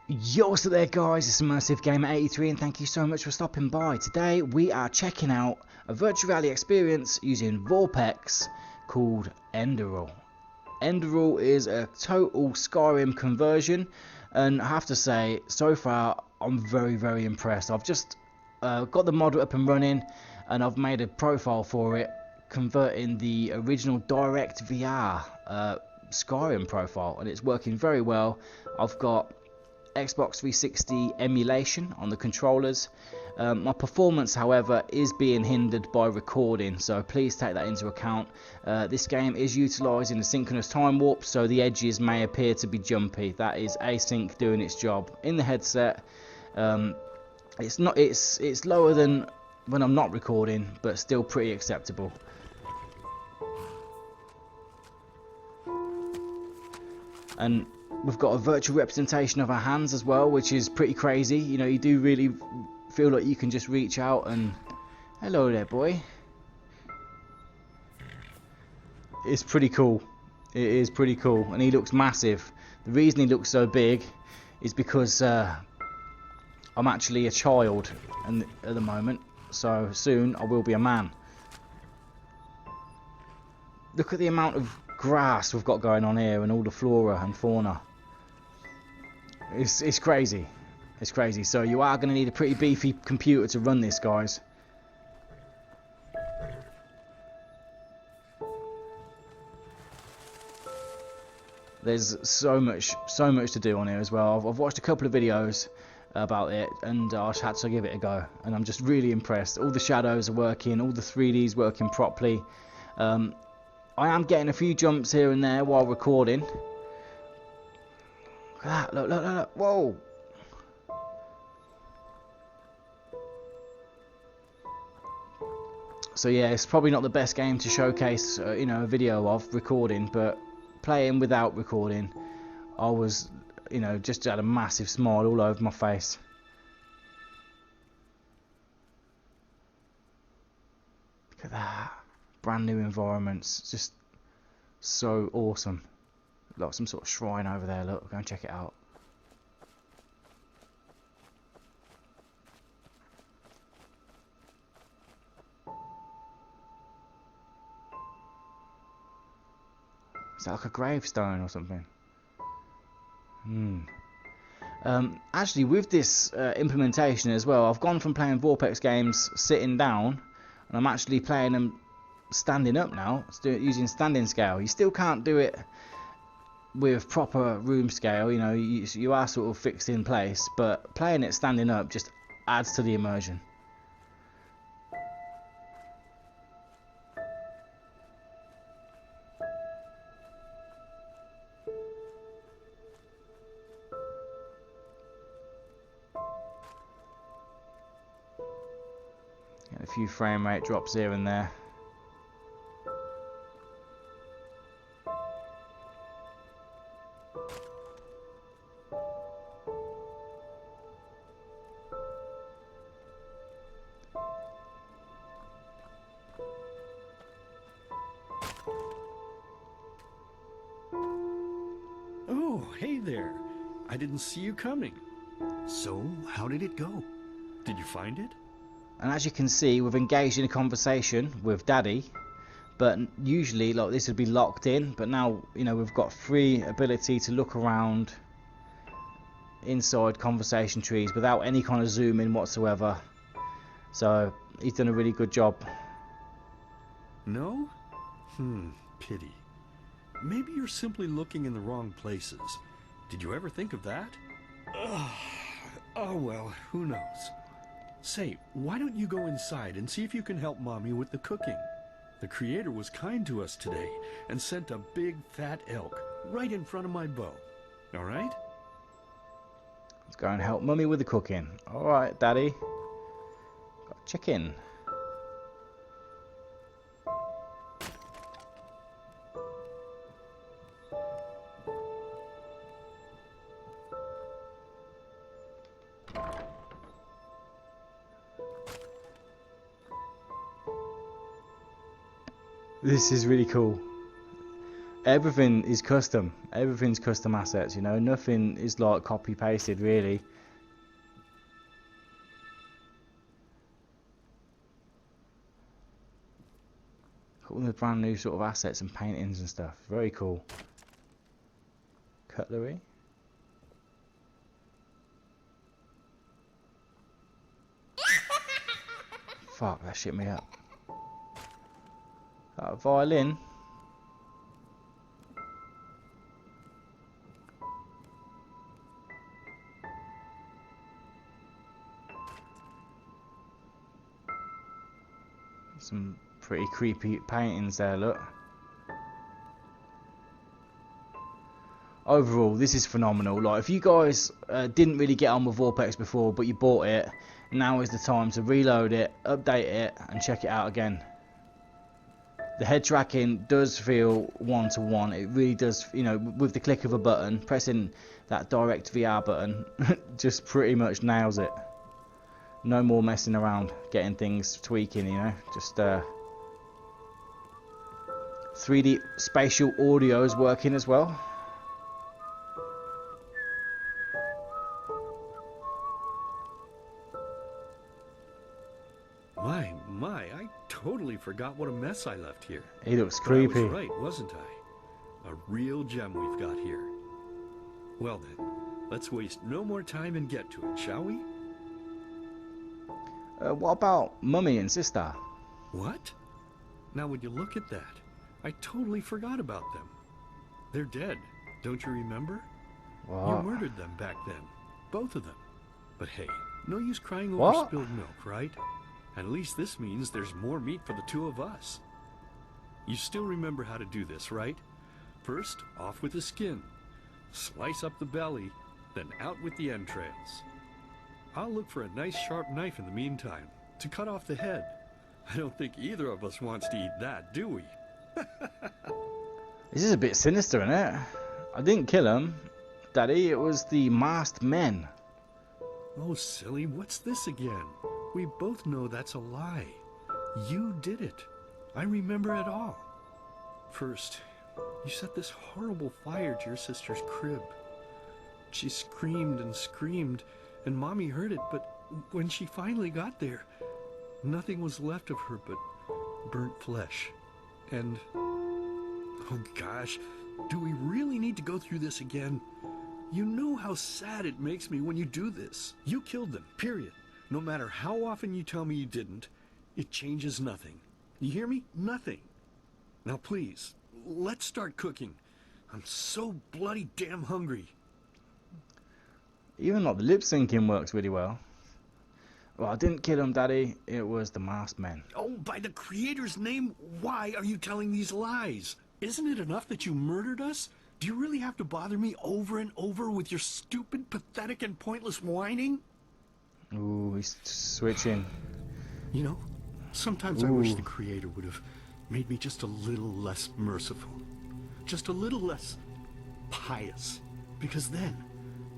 Yo, so there guys, it's Immersive Gamer 83 and thank you so much for stopping by. Today we are checking out a virtual reality experience using Vorpx called Enderal. Enderal is a total Skyrim conversion, and I have to say, so far I'm very impressed. I've just got the mod up and running, and I've made a profile for it, converting the original direct VR Skyrim profile, and it's working very well. I've got Xbox 360 emulation on the controllers. My performance, however, is being hindered by recording, so please take that into account. This game is utilising Asyncynous time warp, so the edges may appear to be jumpy. That is async doing its job in the headset. It's lower than when I'm not recording, but still pretty acceptable. And we've got a virtual representation of our hands as well, which is pretty crazy. You know, you do really feel like you can just reach out and... Hello there, boy. It's pretty cool. It is pretty cool. And he looks massive. The reason he looks so big is because I'm actually a child at the moment. So soon I will be a man. Look at the amount of grass we've got going on here and all the flora and fauna. It's crazy. It's crazy. So you are going to need a pretty beefy computer to run this, guys. There's so much to do on here as well. I've watched a couple of videos about it, and I just had to give it a go, and I'm just really impressed. All the shadows are working, all the 3D's working properly. I am getting a few jumps here and there while recording. Look at that, look, whoa! So yeah, it's probably not the best game to showcase, you know, a video of recording, but playing without recording, I was, you know, just had a massive smile all over my face. Look at that, brand new environments, just so awesome. Like some sort of shrine over there, look, go and check it out. Is that like a gravestone or something? Actually, with this implementation as well, I've gone from playing Vorpx games sitting down, and I'm actually playing them standing up now. It's using standing scale. You still can't do it with proper room scale, you know, you are sort of fixed in place, but playing it standing up just adds to the immersion. Get a few frame rate drops here and there. Oh, hey there. I didn't see you coming. So, how did it go? Did you find it? And as you can see, we've engaged in a conversation with Daddy, but usually like this would be locked in, but now, you know, we've got free ability to look around inside conversation trees without any kind of zoom in whatsoever. So he's done a really good job. No? Pity. Maybe you're simply looking in the wrong places. Did you ever think of that? Oh well, who knows. Say, why don't you go inside and see if you can help Mommy with the cooking? The creator was kind to us today and sent a big fat elk right in front of my bow. Alright? Let's go and help Mummy with the cooking. Alright, Daddy. Got chicken. This is really cool. everything is custom. Everything's custom assets, you know. Nothing is like copy pasted really. All the brand new sort of assets and paintings and stuff. Very cool. Cutlery. Fuck, that shit me up. That violin. Some pretty creepy paintings there, look. Overall, this is phenomenal. Like, if you guys didn't really get on with Vorpx before, but you bought it, now is the time to reload it, update it, and check it out again. The head tracking does feel one-to-one. It really does, you know, with the click of a button, pressing that direct VR button just pretty much nails it. No more messing around, getting things tweaking, you know, just 3D spatial audio is working as well. My, I totally forgot what a mess I left here. He looks But I creepy. was right, wasn't I? A real gem we've got here. Well then, let's waste no more time and get to it, shall we? What about Mummy and Sister? What? Now would you look at that? I totally forgot about them. They're dead, don't you remember? What? You murdered them back then, both of them. But hey, no use crying over What? spilled milk, right? At least this means there's more meat for the two of us. You still remember how to do this, right? First, off with the skin. Slice up the belly, then out with the entrails. I'll look for a nice sharp knife in the meantime, to cut off the head. I don't think either of us wants to eat that, do we? This is a bit sinister, isn't it? I didn't kill him, Daddy. It was the masked men. Oh, silly, what's this again? We both know that's a lie. You did it. I remember it all. First, you set this horrible fire to your sister's crib. She screamed and screamed, and Mommy heard it, but when she finally got there, nothing was left of her but burnt flesh. And, oh gosh, do we really need to go through this again? You know how sad it makes me when you do this. You killed them, period. No matter how often you tell me you didn't, it changes nothing. You hear me? Nothing. Now please, let's start cooking. I'm so bloody damn hungry. Even like the lip syncing works really well. Well, I didn't kill him, Daddy. It was the masked men. Oh, by the Creator's name, why are you telling these lies? Isn't it enough that you murdered us? Do you really have to bother me over and over with your stupid, pathetic, and pointless whining? Ooh, he's switching. You know, sometimes I wish the Creator would have made me just a little less merciful. Just a little less pious. Because then,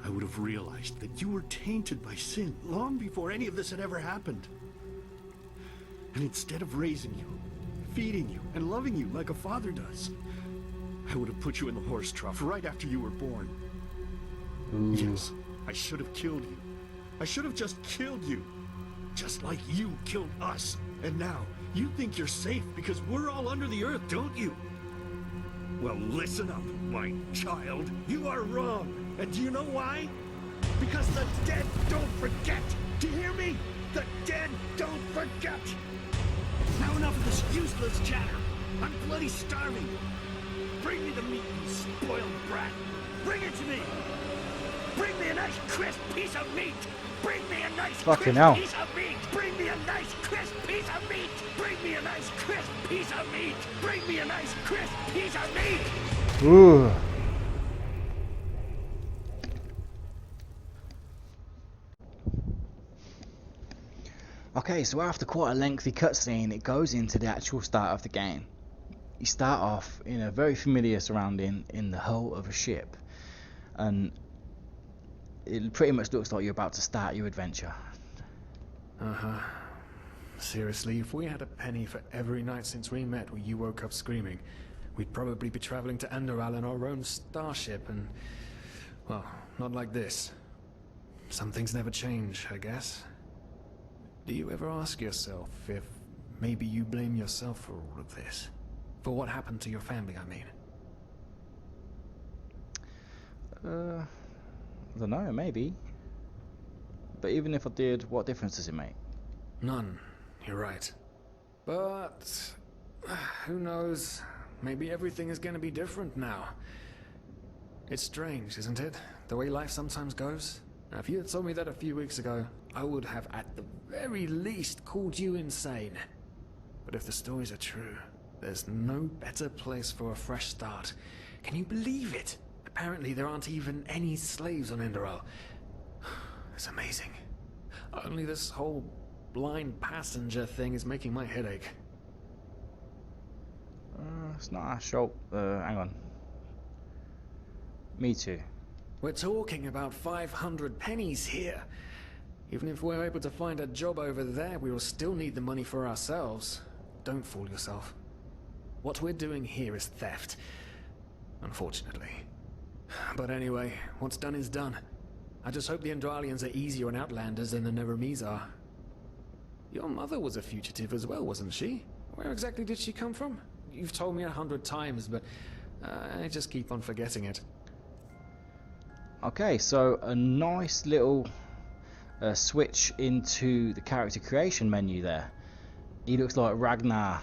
I would have realized that you were tainted by sin long before any of this had ever happened. And instead of raising you, feeding you, and loving you like a father does, I would have put you in the horse trough right after you were born. Ooh. Yes, I should have killed you. I should have just killed you. Just like you killed us. And now, you think you're safe because we're all under the earth, don't you? Well, listen up, my child. You are wrong. And do you know why? Because the dead don't forget. Do you hear me? The dead don't forget. Now enough of this useless chatter. I'm bloody starving. Bring me the meat, you spoiled brat. Bring it to me. Bring me a nice crisp piece of meat. Bring me a nice Fucking crisp hell. piece of meat. Bring me a nice crisp piece of meat. Bring me a nice crisp piece of meat. Bring me a nice crisp piece of meat. Ooh. Okay, so after quite a lengthy cutscene, it goes into the actual start of the game. You start off in a very familiar surrounding in the hull of a ship, and it pretty much looks like you're about to start your adventure. Uh-huh. Seriously, if we had a penny for every night since we met where you woke up screaming, we'd probably be traveling to Enderal in our own starship and, well, not like this. Some things never change, I guess. Do you ever ask yourself if maybe you blame yourself for all of this? For what happened to your family, I mean? I don't know, maybe. But even if I did, what difference does it make? None, you're right. But who knows? Maybe everything is going to be different now. It's strange, isn't it? The way life sometimes goes. Now, if you had told me that a few weeks ago, I would have at the very least called you insane. But if the stories are true, there's no better place for a fresh start. Can you believe it? Apparently there aren't even any slaves on Enderal. It's amazing. Only this whole blind passenger thing is making my head ache. It's not a shop. Hang on. Me too. We're talking about 500 pennies here. Even if we're able to find a job over there, we will still need the money for ourselves. Don't fool yourself. What we're doing here is theft. Unfortunately. But anyway, what's done is done. I just hope the Endralians are easier on Outlanders than the Neremes are. Your mother was a fugitive as well, wasn't she? Where exactly did she come from? You've told me 100 times, but I just keep on forgetting it. Okay, so a nice little switch into the character creation menu there. He looks like Ragnar,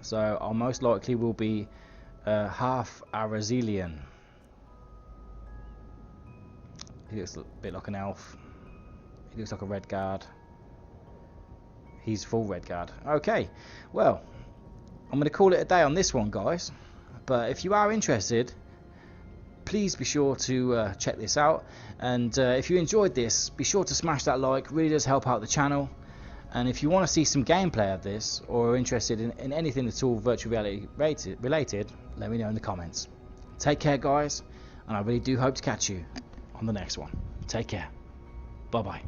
so I most likely will be half Arazelian. He looks a bit like an elf. He looks like a red guard. He's full red guard. Okay, well, I'm going to call it a day on this one, guys. But if you are interested, please be sure to check this out. And if you enjoyed this, be sure to smash that like. Really does help out the channel. And if you want to see some gameplay of this, or are interested in anything at all virtual reality related, let me know in the comments. Take care, guys, and I really do hope to catch you on the next one. Take care. Bye bye.